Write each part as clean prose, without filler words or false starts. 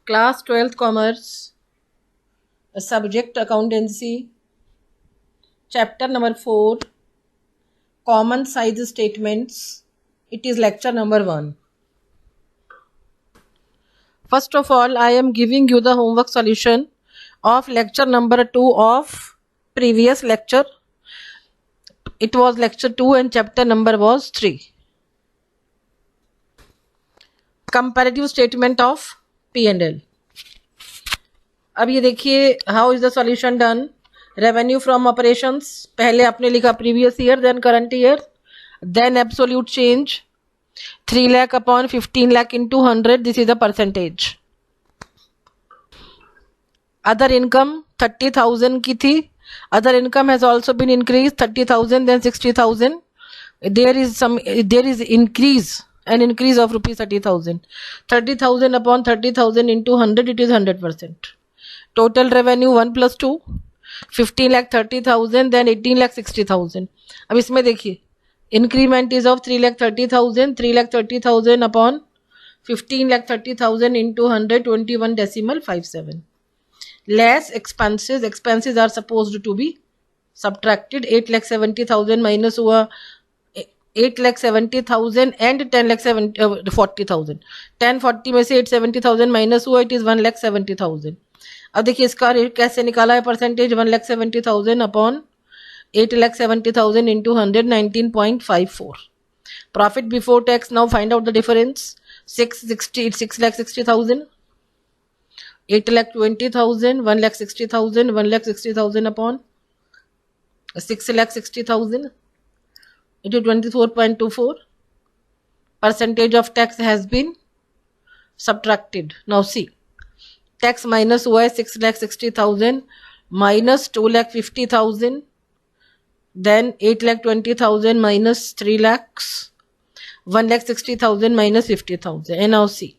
Class 12th Commerce, Subject Accountancy, Chapter number 4, Common Size Statements. It is lecture number 1. First of all, I am giving you the homework solution of lecture number 2 of previous lecture. It was lecture 2 and chapter number was 3. Comparative statement of P&L. अब ये देखिए how is the solution done. Revenue from operations, पहले आपने लिखा previous year, then current year, then absolute change 3 lakh upon 15 lakh into 100. This is the percentage. Other income 30,000 की थी. Other income has also been increase 30,000 then 60,000. There is increase an increase of rupees 30,000. 30,000 upon 30,000 into 100, it is 100%. Total revenue 1 plus 2, 15 lakh 30,000, then 18 lakh 60,000. अब इसमें देखिए increment is of 3 lakh 30,000, 3 lakh 30,000 upon 15 lakh 30,000 into 121.57. Less expenses. Expenses are supposed to be subtracted. 8 lakh 70,000 minus हुआ 8,70,000 and 10,40,000. 1040 में से 870,000 minus हुआ, it is 1,70,000. अब देखिए इसका रेट कैसे निकाला है percentage. 1,70,000 upon 8,70,000 into 100, 19.54. Profit before tax. Now find out the difference. 6,60,000, 8,20,000, 1,60,000, 1,60,000 upon 6,60,000. It is 24.24. Percentage of tax has been subtracted. Now see, tax minus हुआ है 6,60,000 minus 2,50,000, then 8,20,000 minus 3 lakhs, 1,60,000 minus 50,000. And now see,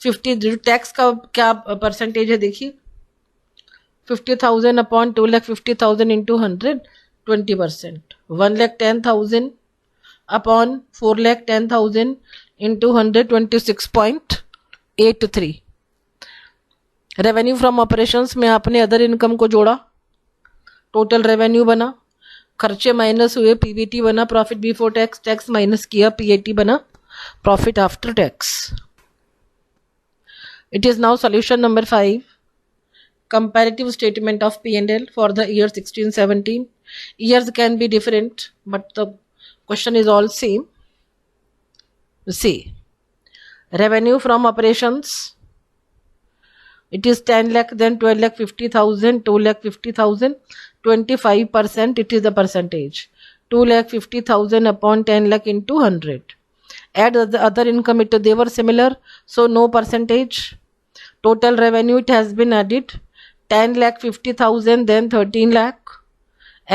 50 tax का क्या percentage है देखिए. 50,000 upon 2,50,000 into 100, 20%. 1,10,000 upon 4,10,000 into 100, 26.83. Revenue from operations में आपने other income को जोड़ा, टोटल रेवेन्यू बना, खर्चे माइनस हुए, पीबीटी बना, profit before tax, tax minus किया, पीएटी बना, profit after tax. It is now solution number 5. Comparative statement of P&L for the year 16-17. Years can be different, but the question is all same. See, revenue from operations, it is 10 lakh, then 12 lakh 50,000, 2 lakh 50,000, 25%. It is the percentage. 2 lakh 50,000 upon 10 lakh into 100. Add the other income, they were similar, so no percentage. Total revenue, it has been added 10 lakh 50,000, then 13 lakh.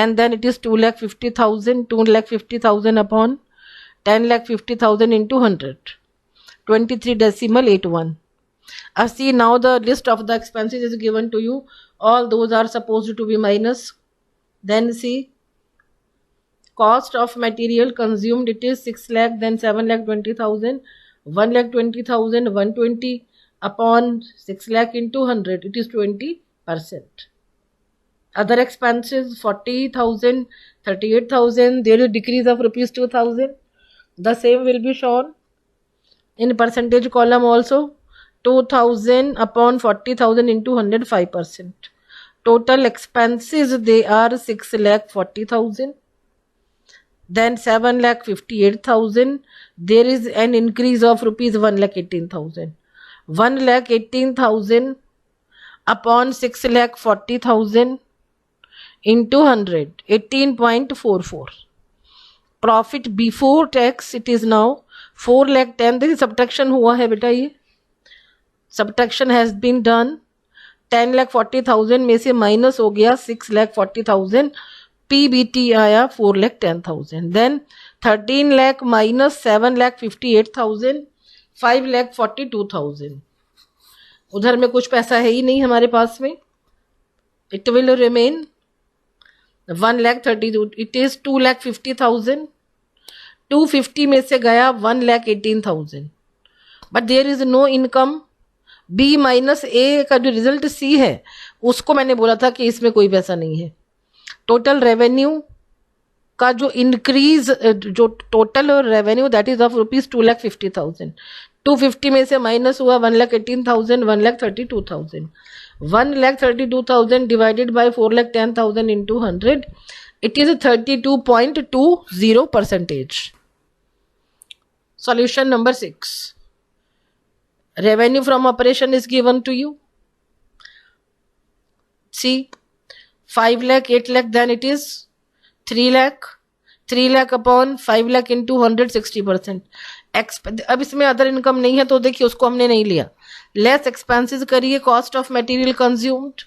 And then it is 2,50,000, 2,50,000 upon 10,50,000 into 100, 23.81. See, now the list of the expenses is given to you. All those are supposed to be minus. Then see, cost of material consumed, it is 6 lakh, then 7,20,000, 1,20,000, 120 upon 6 lakh into 100, it is 20%. Other expenses 40,000, 38,000. There is decrease of rupees 2,000. The same will be shown in percentage column also. 2,000 upon 40,000 into 100, 5%. Total expenses, they are 6,40,000. Then 7,58,000. There is an increase of rupees 1,18,000. 1,18,000 upon 6,40,000 into 100, 18.44. Profit before tax, it is now 4,10,000. this is subtraction हुआ है बेटा. ये subtraction has been done. 10,40,000 में से minus हो गया 6,40,000. PBT आया 4,10,000. then 13 lakh minus 7,58,000, 5,42,000. उधर में कुछ पैसा है ही नहीं हमारे पास में. It will remain 1,32,000. It is 2,50,000. 250 में से गया 1,18,000. But there is no income. B minus A का जो रिजल्ट सी है उसको मैंने बोला था कि इसमें कोई पैसा नहीं है। टोटल रेवेन्यू का जो इंक्रीज, जो total revenue that is of ₹2,50,000, 250 में से माइनस हुआ 1,18,000, 1,32,000, 1,32,000 divided by 4,10,000 into 100, it is 32.20%. Solution number 6. Revenue from operation is given to you. See, 5 lakh, 8 lakh, then it is 3 lakh. 3 lakh upon 5 lakh into 100, 60%. अब इसमें other income नहीं है तो देखिए उसको हमने नहीं लिया। लेस एक्सपेंसेस करिए, cost of material consumed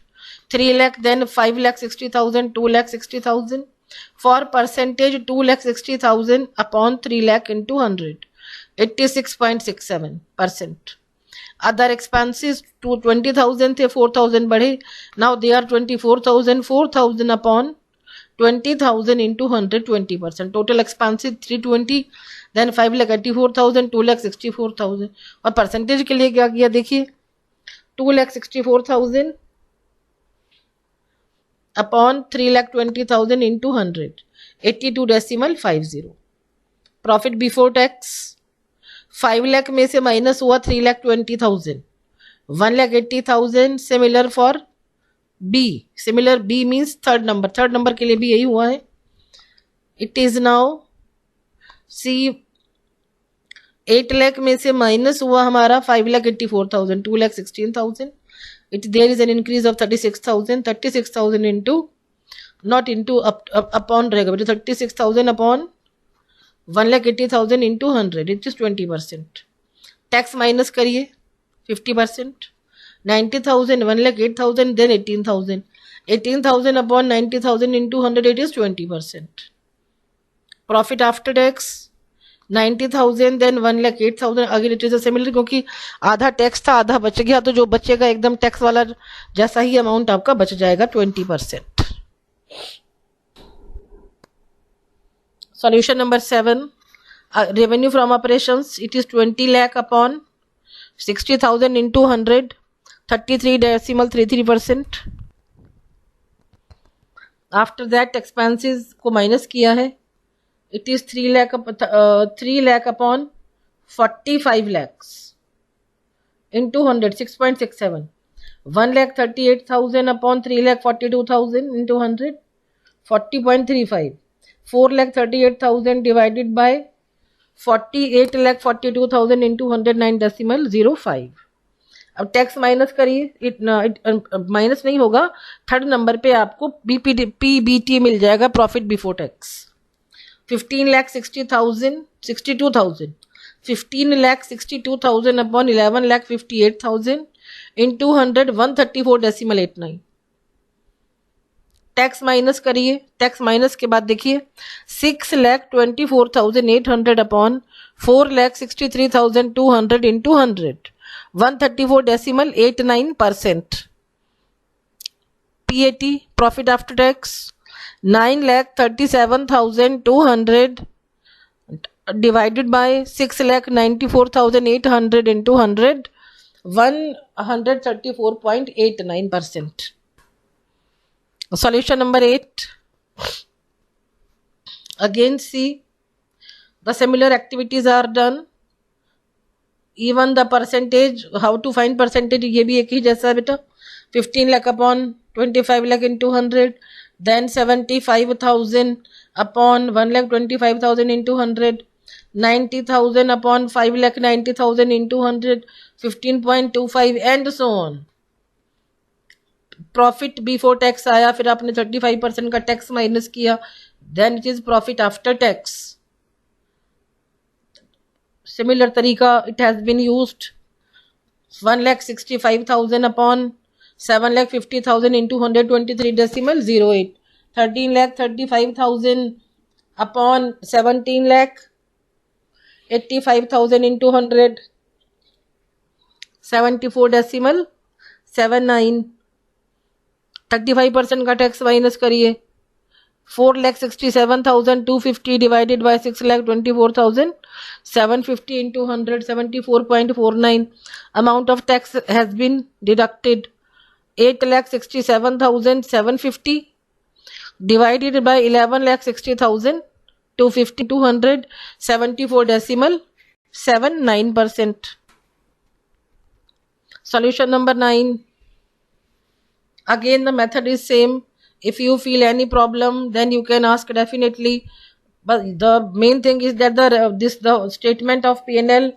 3 lakh, then 5,60,000, 2,60,000. For percentage 2,60,000 upon 3 lakh into 100, 86.67%. Other expenses to 20,000 थे, 4,000 बढ़े, now they are 24,000, 4,000 upon 20,000 into 100, 20%. Total expenses 320, then 5,84,000, 2,64,000. और परसेंटेज के लिए क्या किया देखिए, 2,64,000 upon 3,20,000 into 100, 82.50. Profit before tax 5 lakh में से माइनस हुआ 3,20,000, 1,80,000. Similar for B, similar B means third number के लिए भी यही हुआ है. It is now C 8 lakh में से माइनस हुआ हमारा 5,84,000, 2,16,000. There is an increase of 36,000 into, not into, upon रहेगा बेटा, 36,000 upon 1,80,000 into 100, it is 20%. Tax minus करिए 50%, 90,000, 1,08,000, then 18,000, 18,000 upon 90,000 into 100, it is 20%. Profit after tax 90,000, then 1,08,000, again it is similar, क्योंकि आधा tax था आधा बच गया, तो जो बचेगा एकदम टैक्स वाला जैसा ही अमाउंट आपका बच जाएगा 20%. Solution number 7. Revenue from operations, it is 20 lakh upon 60,000 into 100, 33.33%. After that expenses को माइनस किया है. It is 3 lakh upon 45 lakhs into 100, 6.67. 1,38,000 upon 3,42,000 into 100, 40.35. 4,38,000 divided by 48,42,000 into 109.05. अब टैक्स माइनस करिए, माइनस नहीं होगा, थर्ड नंबर पे आपको पीबीटी मिल जाएगा, profit before tax. 15,60,000, 62,000, 15,62,000 upon 11,58,000 into 100, 134.89. Tax minus करिए, टैक्स माइनस के बाद देखिए 6,24,800 upon 4,63,200 into 100, 134.89%. PAT, profit after tax 9,37,200 divided by 6,94,800 into 100, 134.89%. Solution number 8. Again see, the similar activities are done. Even the percentage, how to find percentage, ये भी एक ही जैसा है बेटा. 15 lakh upon 25 lakh into 100, then 75,000 upon 1,25,000 into 100, 90,000 upon 5,90,000 into 100, 15.25 and so on. Profit before tax आया, फिर आपने 35% का टैक्स माइनस किया, then it is profit after tax. Similar तरीका it has been used. 1,65,000 upon 7,50,000 into 123.08, 13,35,000 upon 17,85,000 into 100, 74.79. 35% का tax minus करिए, 4,67,250 divided by 6,24,750 into 100, 74.49. Amount of tax has been deducted. 8,67,750 divided by 11,60,250 200, 74.79%. Solution number 9. Again the method is same. If you feel any problem, then you can ask definitely. But the main thing is that the statement of P&L,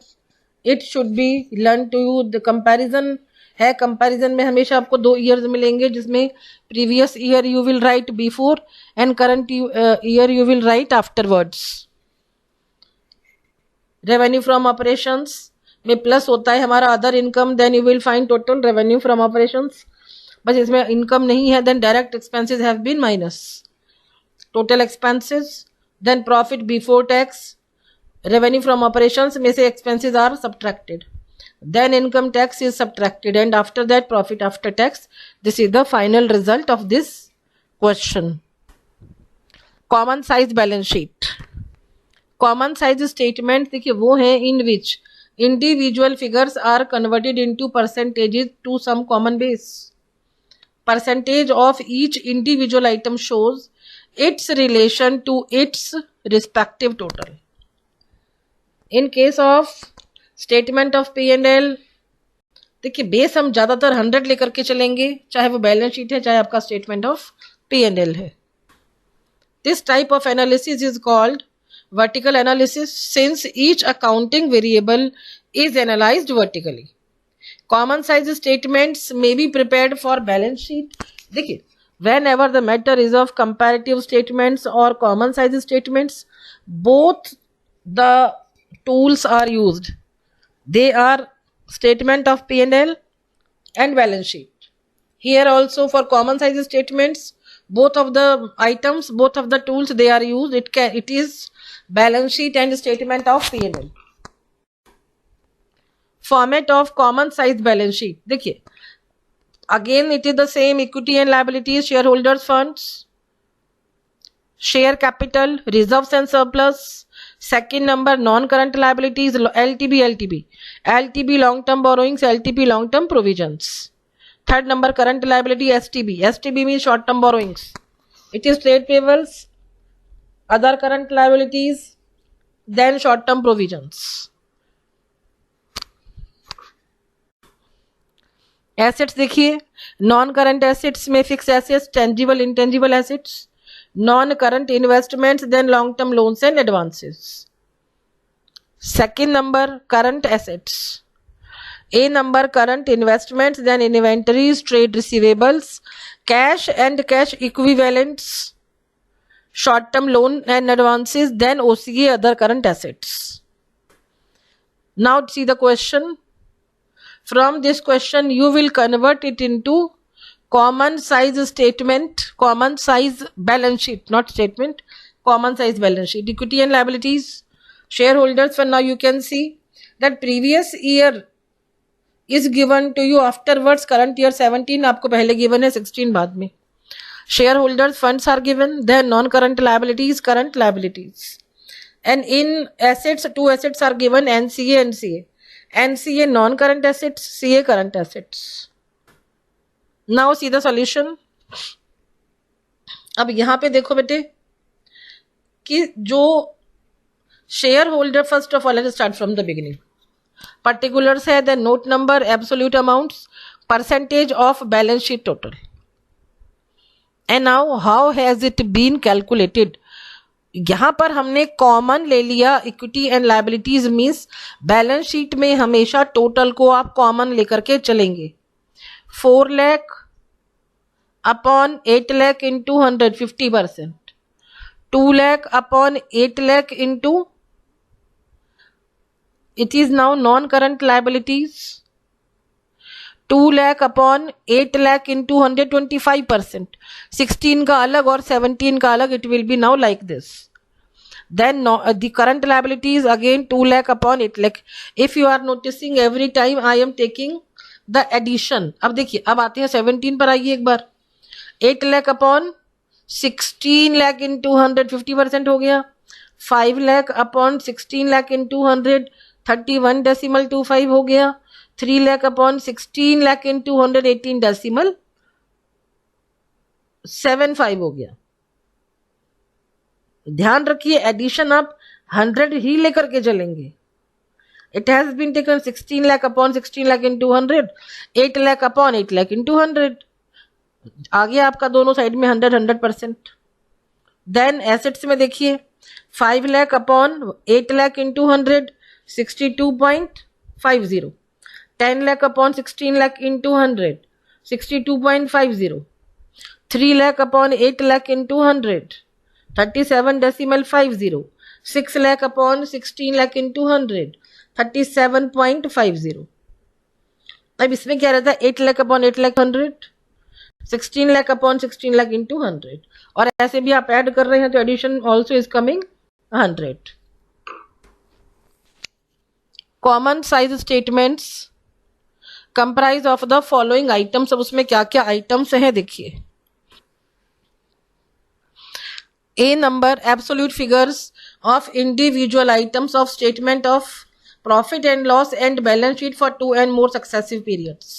it should be learned to you. The comparison है, comparison में हमेशा आपको 2 years मिलेंगे, जिसमें previous year you will write before and current year you will write afterwards. Revenue from operations में plus होता है हमारा other income, then you will find total revenue from operations. बस इसमें इनकम नहीं है, then direct expenses have been minus total expenses, then profit before tax. Revenue from operations में से expenses are subtracted, then income tax is subtracted, and after that profit after tax. This is the final result of this question. Common size balance sheet. Common size statement देखिए वो है in which individual figures are converted into percentages to some common base. Percentage of each individual item shows its relation to its respective total. In case of statement of P&L, देखिए base हम ज़्यादातर 100 लेकर के चलेंगे, चाहे वो balance sheet है चाहे आपका स्टेटमेंट ऑफ P&L है. This type of analysis is called vertical analysis since each accounting variable is analysed vertically. Common size statements may be prepared for balance sheet. देखिए whenever the matter is of comparative statements और common size statements, both the tools are used. They are statement of P&L and balance sheet. Here also for common size statements, both of the items, both of the tools they are used. It is balance sheet and statement of P&L. Format of common size balance sheet. देखिए again it is the same. Equity and liabilities, shareholders funds, share capital, reserves and surplus. Second number non-current liabilities, LTB long term borrowings, LTP long term provisions. Third number current liability, STB means short term borrowings. It is trade payables, other current liabilities, then short term provisions. Assets देखिए, non current assets में fix assets, tangible intangible assets, non-current investments, then long-term loans and advances. Second number current assets. A number current investments, then inventories, trade receivables, cash and cash equivalents, short-term loan and advances, then OCA other current assets. Now see the question. From this question you will convert it into common size statement, common size balance sheet, not statement, common size balance sheet. Equity and liabilities, shareholders fund. Now you can see that previous year is given to you, afterwards current year 17 आपको पहले given है, 16 बाद में. Shareholders funds are given, then non current liabilities, current liabilities, and in assets 2 assets are given, NCA and CA. NCA non current assets, CA current assets. Now see the solution. अब यहां पे देखो बेटे कि जो shareholder, first of all let's start from the beginning. Particulars है, then note number, absolute amounts, percentage of balance sheet total. And now how has it been calculated. यहां पर हमने कॉमन ले लिया, equity and liabilities means balance sheet में हमेशा total को आप कॉमन लेकर के चलेंगे. 4 lakh upon 8 lakh into 100, 50%. 2 lakh upon 8 lakh into, it is now non-current liabilities. 2 lakh upon 8 lakh into 100, 25%. 16 का अलग और 17 का अलग, it will be now like this. Then the current liabilities again 2 lakh upon 8 lakh. If you are noticing every time I am taking the addition. अब देखिए अब आते हैं 17 पर, आइए एक बार. 8 लाख अपॉन 16 लाख इंटू 100 50% हो गया. 5 लाख अपॉन 16 लाख इंटू 100 31.25 हो गया. 3 लाख अपॉन 16 लाख इंटू 100 18.75 हो गया. ध्यान रखिए एडिशन आप 100 ही लेकर के चलेंगे. It has been taken 16 lakh upon 16 lakh into 100, 8 lakh upon 8 lakh into 100. आ गया आपका दोनों साइड में 100%. देन एसेट्स में देखिए 5 lakh upon 8 lakh into 100 62.50. 10 lakh upon 16 lakh into 100 62.50. 3 lakh upon 8 lakh into 100 37.50. 6 lakh upon 16 lakh into 100 37.50. अब इसमें क्या रहता है 8 lakh upon 8 lakh 100 16 lakh upon 16 lakh into 100. और ऐसे भी आप ऐड कर रहे हैं तो addition also is coming 100. Common size statements comprise of the following items. अब उसमें क्या क्या आइटम्स हैं देखिए. A number absolute figures of individual items of statement of profit and loss and balance sheet for 2 and more successive periods.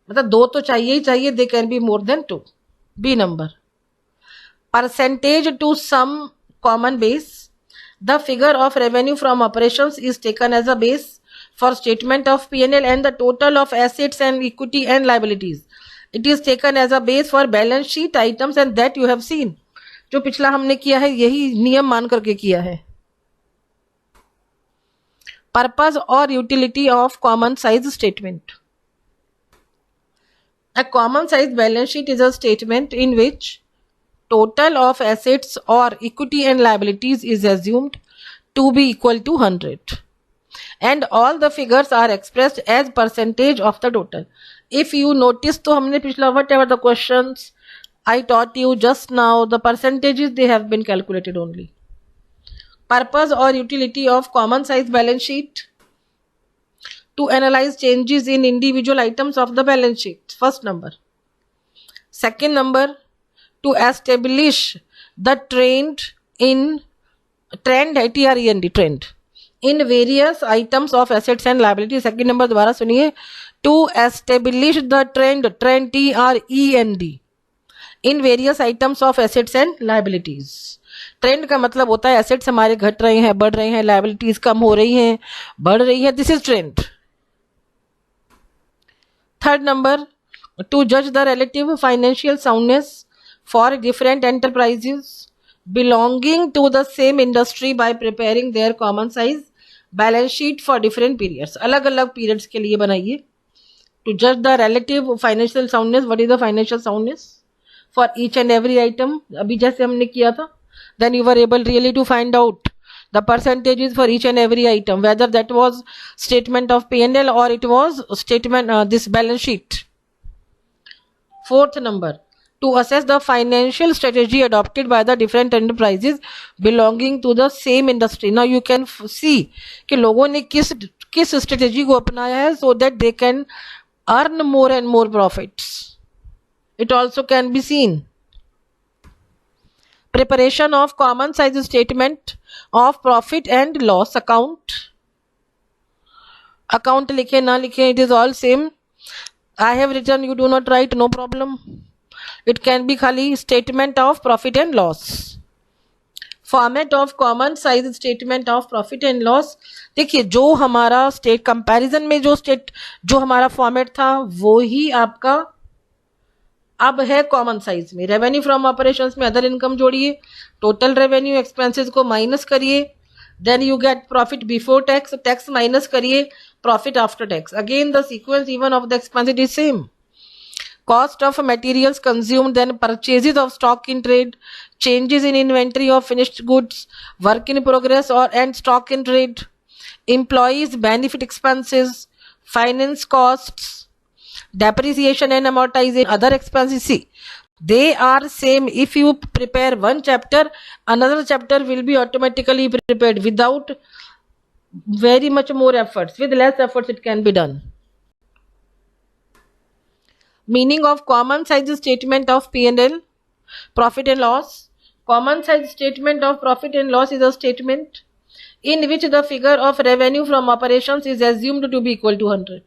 मतलब 2 तो चाहिए ही चाहिए. They can be more than 2. B number percentage to some common base. The figure of revenue from operations is taken as a base for statement of P&L and the total of assets and equity and liabilities. It is taken as a base for balance sheet items and that you have seen. जो पिछला हमने किया है यही नियम मान करके किया है. पर्पस और utility of common size statement. A common size balance sheet is a statement in which total of assets or equity and liabilities is assumed to be equal to 100 and all the figures are expressed as percentage of the total. If you notice तो हमने पिछला whatever the questions I taught you just now, the percentages they have been calculated only. Purpose or utility of common size balance sheet to analyze changes in individual items of the balance sheet. First number. Second number, to establish the trend trend in various items of assets and liabilities. Second number दोबारा सुनिए. To establish the trend TREND in various items of assets and liabilities. Trend का मतलब होता है assets हमारे घट रहे हैं बढ़ रहे हैं, लाइबिलिटीज कम हो रही हैं बढ़ रही है. This is trend. Third number, to जज the relative financial soundness for different enterprises belonging to the same industry by preparing their common size balance sheet for different periods. अलग अलग पीरियड्स के लिए बनाइए. टू जज the relative financial soundness. What is the financial soundness for each and every item. अभी जैसे हमने किया था, then you were able really to find out the percentages for each and every item, whether that was statement of P&L or it was statement this balance sheet. Fourth number, to assess the financial strategy adopted by the different enterprises belonging to the same industry. Now you can see कि लोगों ने किस strategy को अपनाया है so that they can earn more and more profits. It also can be seen. Preparation of common size statement of profit and loss account. Account लिखे ना लिखे, it is all same. I have written, you do not write, no problem. It can be खाली statement of profit and loss. Format of common size statement of profit and loss. देखिए जो हमारा state comparison में जो हमारा format था वो ही आपका अब है कॉमन साइज में. रेवेन्यू फ्रॉम ऑपरेशंस में अदर इनकम जोड़िए, टोटल रेवेन्यू एक्सपेंसेस को माइनस करिए, then you get profit before tax, tax minus करिए, profit after tax. Again the sequence even of the expenses is same. Cost of materials consumed, then purchases of stock in trade, changes in inventory of finished goods, work in progress और and stock in trade, employees benefit expenses, finance costs, depreciation and amortization, other expenses. See, they are same. If you prepare one chapter, another chapter will be automatically prepared without very much more efforts. With less efforts it can be done. Meaning of common size statement of P&L. Profit and loss. Common size statement of profit and loss is a statement in which the figure of revenue from operations is assumed to be equal to 100.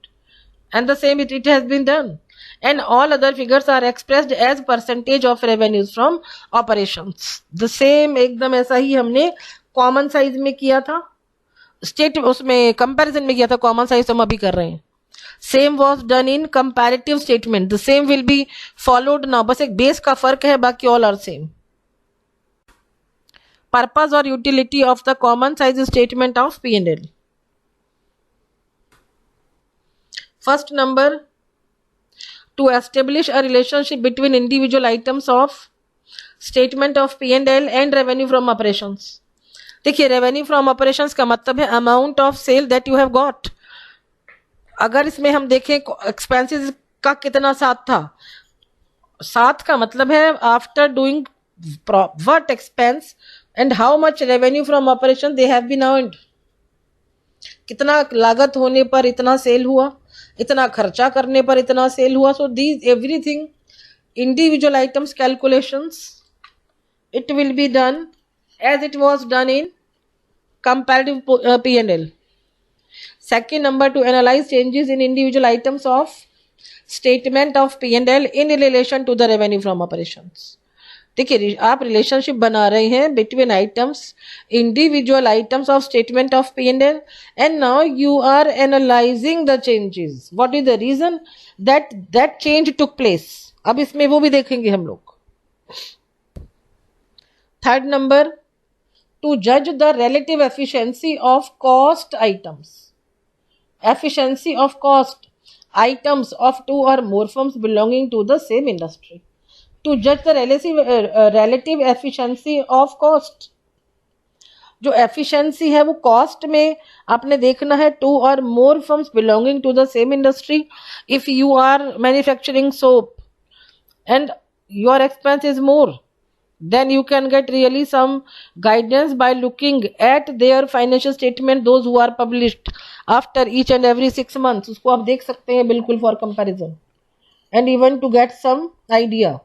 And the same it has been done. And all other figures are expressed as percentage of revenues from operations. The same एकदम ऐसा ही हमने common size में किया था, state उसमें comparison में किया था, कॉमन साइज हम अभी कर रहे हैं. Same was done in comparative statement. The same will be followed now. बस एक बेस का फर्क है, बाकी all are same. Purpose or utility of the common size statement of P&L. First number, to establish a relationship between individual items of statement of P&L and revenue from operations. देखिए, revenue from operations का मतलब है amount of sale that you have got. अगर इसमें हम देखें expenses का कितना साथ था, साथ का मतलब है after doing what expense and how much revenue from operation they have been earned. कितना लागत होने पर इतना सेल हुआ, इतना खर्चा करने पर इतना सेल हुआ. So these everything individual items calculations, it will be done as it was done in comparative P&L. Second number, to analyze changes in individual items of statement of P&L in relation to the revenue from operations. देखिए, आप relationship बना रहे हैं between items, individual items of statement of P&L, and now you are analysing the changes. What is the reason that change took place. अब इसमें वो भी देखेंगे हम लोग. थर्ड नंबर, टू जज the relative efficiency of cost items. Efficiency of cost items of two और more firms belonging to the same industry. To judge the relative efficiency of cost. जो efficiency है वो cost में आपने देखना है two or more firms belonging to the same industry. If you are manufacturing soap and your expense is more, then you can get really some guidance by looking at their financial statement, those who are published after each and every 6 months. उसको आप देख सकते हैं बिल्कुल for comparison and even to get some idea.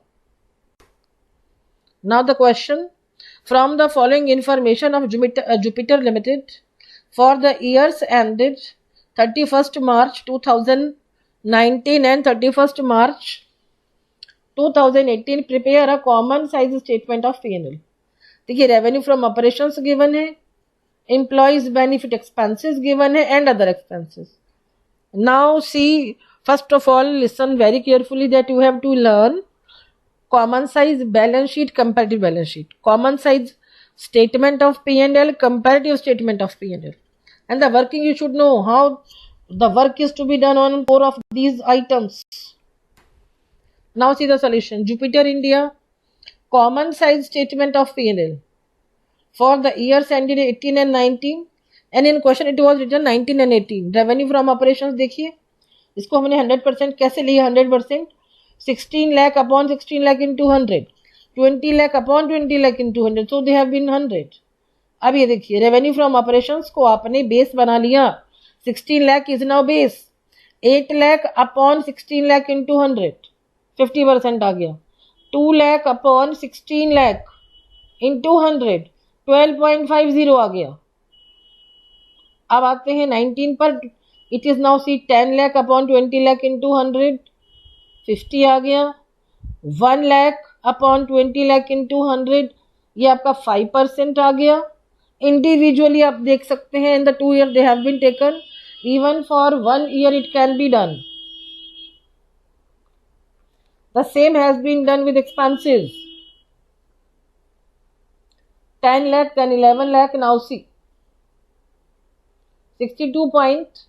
Now the question, from the following information of Jupiter Limited for the years ended 31st March 2019 and 31st March 2018, prepare a common size statement of P&L. देखिए, revenue from operations given है, employees benefit expenses given है, and other expenses. Now see, first of all, listen very carefully that you have to learn common size balance sheet, comparative balance sheet, common size statement of P&L, comparative statement of P&L, and the working you should know how the work is to be done on 4 of these items. Now see the solution. Jupiter India common size statement of P&L for the years ended 18 and 19, and in question it was written 19 and 18. revenue from operations देखिए, इसको हमने 100% कैसे लिया. 100% 16 lakh upon 16 lakh into 100, 20 lakh upon 20 lakh into 100, so they have been 100. अब ये देखिए, revenue from operations को आपने बेस बना लिया. 16 lakh is now base. 8 lakh upon 16 lakh into 100, 50% आ गया. 2 lakh upon 16 lakh into 100, 12.50 आ गया. अब आते हैं 19 पर. It is now C 10 lakh upon 20 lakh into 100, 50 आ गया. 1 lakh upon 20 lakh into 100, ये आपका 5% आ गया. इंडिविजुअली आप देख सकते हैं in the 2 years they have been taken. Even for 1 year it can be done. The same has been done with expenses. 10 lakh, then 11 lakh. Now see, 62.50,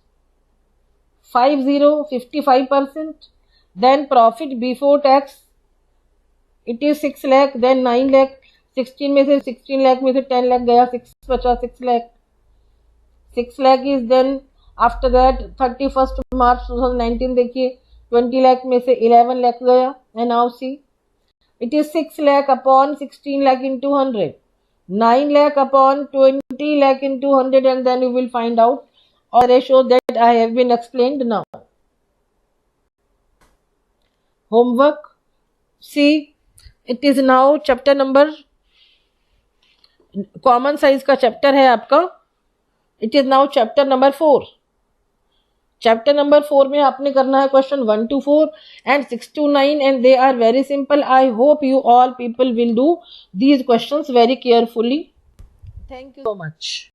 55%. Then profit before tax, it is 6 lakh, then 9 lakh. 16 में से 16 lakh में से 10 lakh गया, 6 बचा 6 lakh. 6 lakh is then after that 31st March 2019 देखिए, 20 lakh में से 11 lakh गया. and now see, it is 6 lakh upon 16 lakh into 100, 9 lakh upon 20 lakh into 100, and then you will find out all ratio that I have been explained now. Homework. See, it is now chapter number, common size का chapter है आपका, it is now chapter number 4। Chapter number 4 में आपने करना है question 1 to 4 and 6 to 9 and they are very simple. I hope you all people will do these questions very carefully. Thank you so much.